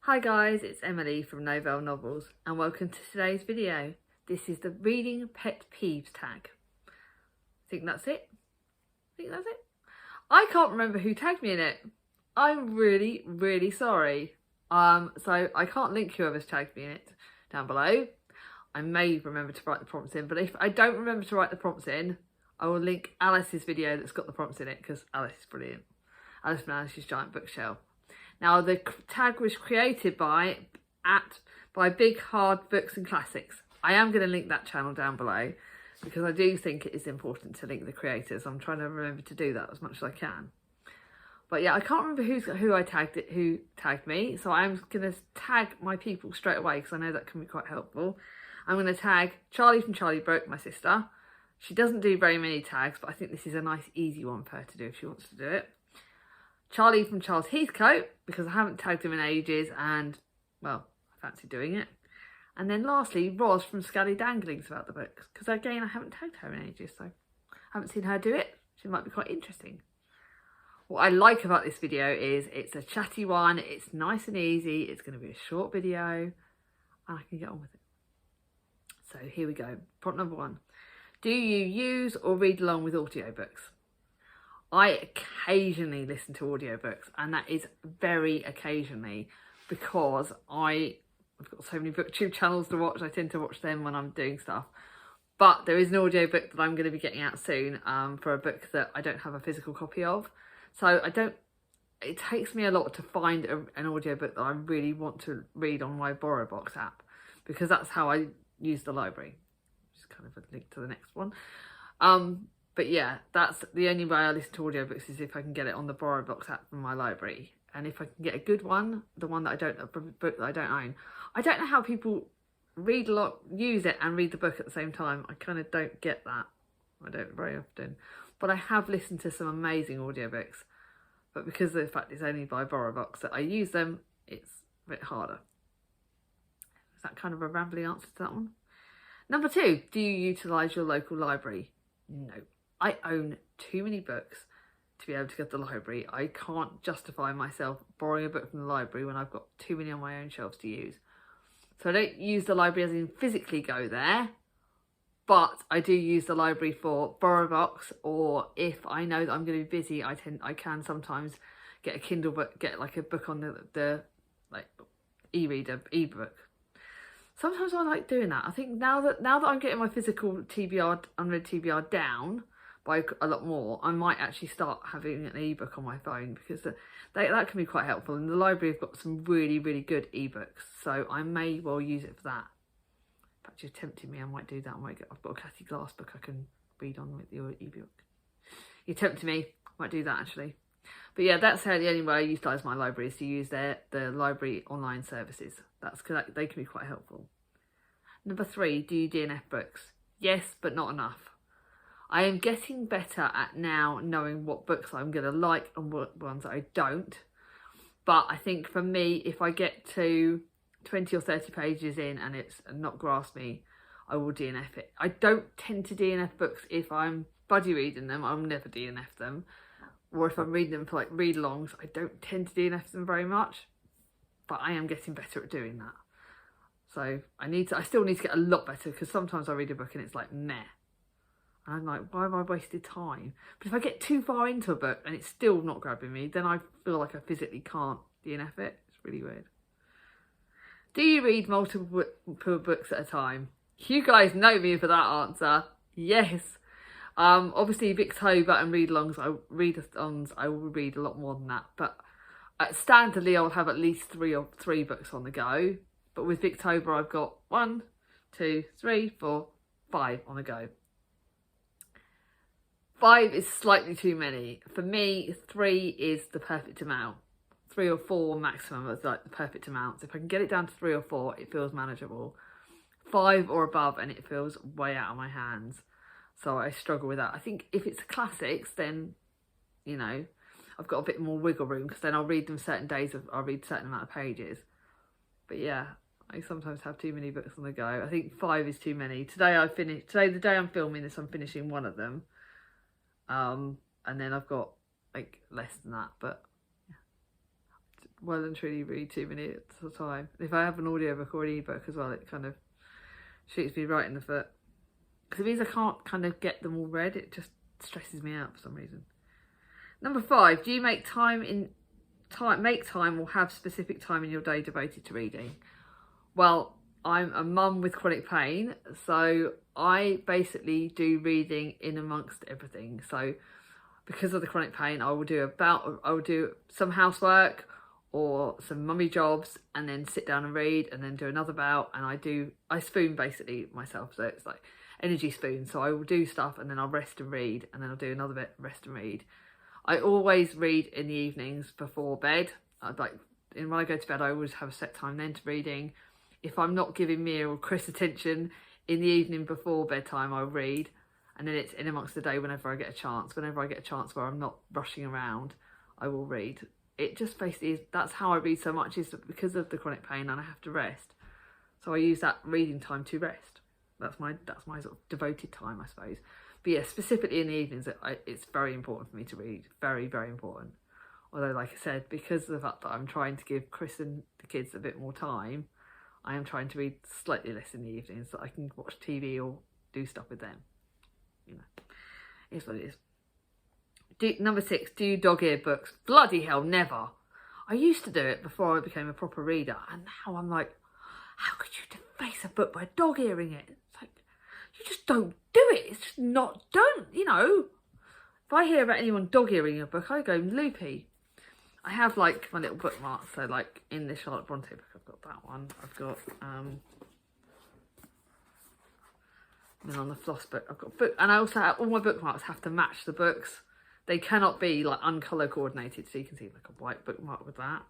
Hi guys, it's Emily from Novelle Novels and welcome to today's video. This is the reading Pet Peeves tag. Think that's it? I can't remember who tagged me in it. I'm really sorry. So I can't link whoever's tagged me in it down below. I may remember to write the prompts in, but if I don't remember to write the prompts in, I will link Alice's video that's got the prompts in it because Alice is brilliant. Alice from Alice's Giant Bookshelf. Now the tag was created by Big Hard Books and Classics. I am going to link that channel down below because I do think it is important to link the creators. I'm trying to remember to do that as much as I can. But yeah, I can't remember who tagged me, so I'm going to tag my people straight away because I know that can be quite helpful. I'm going to tag Charlie from Charlie Broke, my sister. She doesn't do very many tags, but I think this is a nice easy one for her to do if she wants to do it. Charlie from Charles Heathcote, because I haven't tagged him in ages and, well, I fancy doing it. And then lastly, Roz from Scally Danglings about the books, because again, I haven't tagged her in ages, so I haven't seen her do it. She might be quite interesting. What I like about this video is it's a chatty one, it's nice and easy, it's going to be a short video, and I can get on with it. So here we go. Prompt number 1. Do you use or read along with audiobooks? I occasionally listen to audiobooks, and that is very occasionally because I've got so many booktube channels to watch. I tend to watch them when I'm doing stuff. But there is an audiobook that I'm going to be getting out soon for a book that I don't have a physical copy of. So it takes me a lot to find an audiobook that I really want to read on my BorrowBox app, because that's how I use the library. Just kind of a link to the next one. But yeah, that's the only way I listen to audiobooks is if I can get it on the BorrowBox app from my library. And if I can get a good one, the one that a book that I don't own. I don't know how people read a lot, use it and read the book at the same time. I kind of don't get that. I don't very often. But I have listened to some amazing audiobooks. But because of the fact it's only by BorrowBox that I use them, it's a bit harder. Is that kind of a rambling answer to that one? Number 2, do you utilise your local library? No. I own too many books to be able to go to the library. I can't justify myself borrowing a book from the library when I've got too many on my own shelves to use. So I don't use the library as in physically go there, but I do use the library for BorrowBox, or if I know that I'm going to be busy, I can sometimes get a Kindle book, get like a book on the like e-reader, ebook. Sometimes I like doing that. I think now that I'm getting my physical TBR, unread TBR down by a lot more, I might actually start having an ebook on my phone, because that can be quite helpful. And the library have got some really good ebooks, so I may well use it for that. In fact, you're tempting me. I might do that. I've got a Cathy Glass book I can read on with your ebook. You're tempting me. I might do that actually. But yeah, that's how the only way I utilise my library is to use the library online services. That's because they can be quite helpful. Number 3, do you DNF books? Yes, but not enough. I am getting better at now knowing what books I'm going to like and what ones I don't. But I think for me, if I get to 20 or 30 pages in and it's not grasped me, I will DNF it. I don't tend to DNF books if I'm buddy reading them. I'll never DNF them. Or if I'm reading them for like read-alongs, I don't tend to DNF them very much. But I am getting better at doing that. So I still need to get a lot better, because sometimes I read a book and it's like meh. And I'm like, why have I wasted time? But if I get too far into a book and it's still not grabbing me, then I feel like I physically can't DNF it. It's really weird. Do you read multiple books at a time? You guys know me for that answer. Yes. Obviously Victober and read-alongs, I will read a lot more than that. But standardly, I will have at least three books on the go. But with Victober, I've got 1, 2, 3, 4, 5 on the go. 5 is slightly too many. For me, 3 is the perfect amount. 3 or 4 maximum is like the perfect amount. So if I can get it down to 3 or 4, it feels manageable. 5 or above and it feels way out of my hands. So I struggle with that. I think if it's classics, then, you know, I've got a bit more wiggle room, because then I'll read them certain days, I'll read a certain amount of pages. But yeah, I sometimes have too many books on the go. I think 5 is too many. Today, the day I'm filming this, I'm finishing one of them. And then I've got like less than that, but yeah. well and truly read 2 minutes at a time. If I have an audiobook or an ebook as well, it kind of shoots me right in the foot. Because it means I can't kind of get them all read. It just stresses me out for some reason. Number 5, do you make time or have specific time in your day devoted to reading? Well, I'm a mum with chronic pain, so I basically do reading in amongst everything. So because of the chronic pain, I will do some housework or some mummy jobs and then sit down and read and then do another bout, and I spoon basically myself, so it's like energy spoon. So I will do stuff and then I'll rest and read, and then I'll do another bit, rest and read. I always read in the evenings before bed. When I go to bed, I always have a set time then to reading. If I'm not giving Mia or Chris attention in the evening before bedtime, I'll read. And then it's in amongst the day whenever I get a chance. Whenever I get a chance where I'm not rushing around, I will read. It just basically is, that's how I read so much, is because of the chronic pain and I have to rest. So I use that reading time to rest. That's my sort of devoted time, I suppose. But yeah, specifically in the evenings, it's very important for me to read. Very, very important. Although, like I said, because of the fact that I'm trying to give Chris and the kids a bit more time, I am trying to read slightly less in the evenings so I can watch TV or do stuff with them. You know, it's what it is. Number 6, do you dog-ear books? Bloody hell, never. I used to do it before I became a proper reader, and now I'm like, how could you deface a book by dog-earing it? It's like, you just don't do it. It's just not done, you know. If I hear about anyone dog-earing a book, I go loopy. I have like my little bookmarks, so like in the Charlotte Bronte book, I've got that one. I've got, and on the floss book, I've got book, and I also have, all my bookmarks have to match the books. They cannot be like uncolour coordinated, so you can see like a white bookmark with that.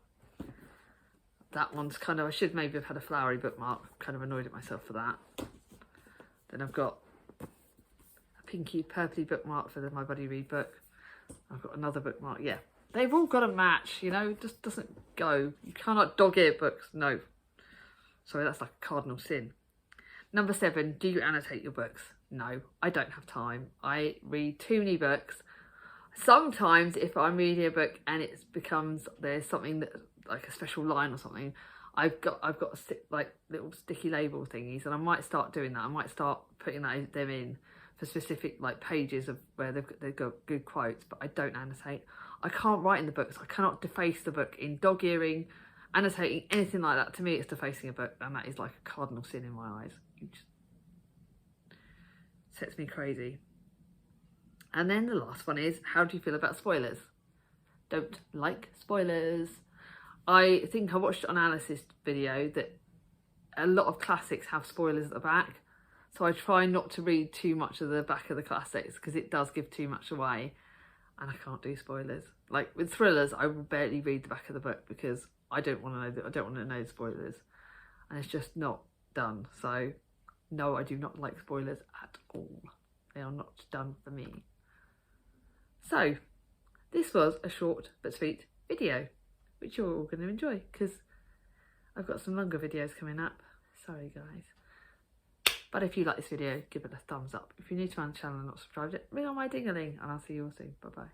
That one's kind of, I should maybe have had a flowery bookmark, kind of annoyed at myself for that. Then I've got a pinky purpley bookmark for my Buddy Read book. I've got another bookmark, yeah. They've all got to match, you know, it just doesn't go. You cannot dog-ear books, no. Sorry, that's like a cardinal sin. Number 7, do you annotate your books? No, I don't have time. I read too many books. Sometimes if I'm reading a book and there's something that, like a special line or something, I've got like little sticky label thingies, and I might start doing that. I might start putting them in for specific like pages of where they've got good quotes, but I don't annotate. I can't write in the books. I cannot deface the book in dog-earing, annotating, anything like that. To me, it's defacing a book, and that is like a cardinal sin in my eyes. It just sets me crazy. And then the last one is, how do you feel about spoilers? Don't like spoilers. I think I watched an analysis video that a lot of classics have spoilers at the back. So I try not to read too much of the back of the classics because it does give too much away. And I can't do spoilers. Like with thrillers, I will barely read the back of the book because I don't want to know the spoilers. And it's just not done. So no, I do not like spoilers at all. They are not done for me. So this was a short but sweet video, which you're all going to enjoy because I've got some longer videos coming up. Sorry guys. But if you like this video, give it a thumbs up. If you're new to my channel and not subscribed yet, ring on my ding-a-ling, and I'll see you all soon. Bye bye.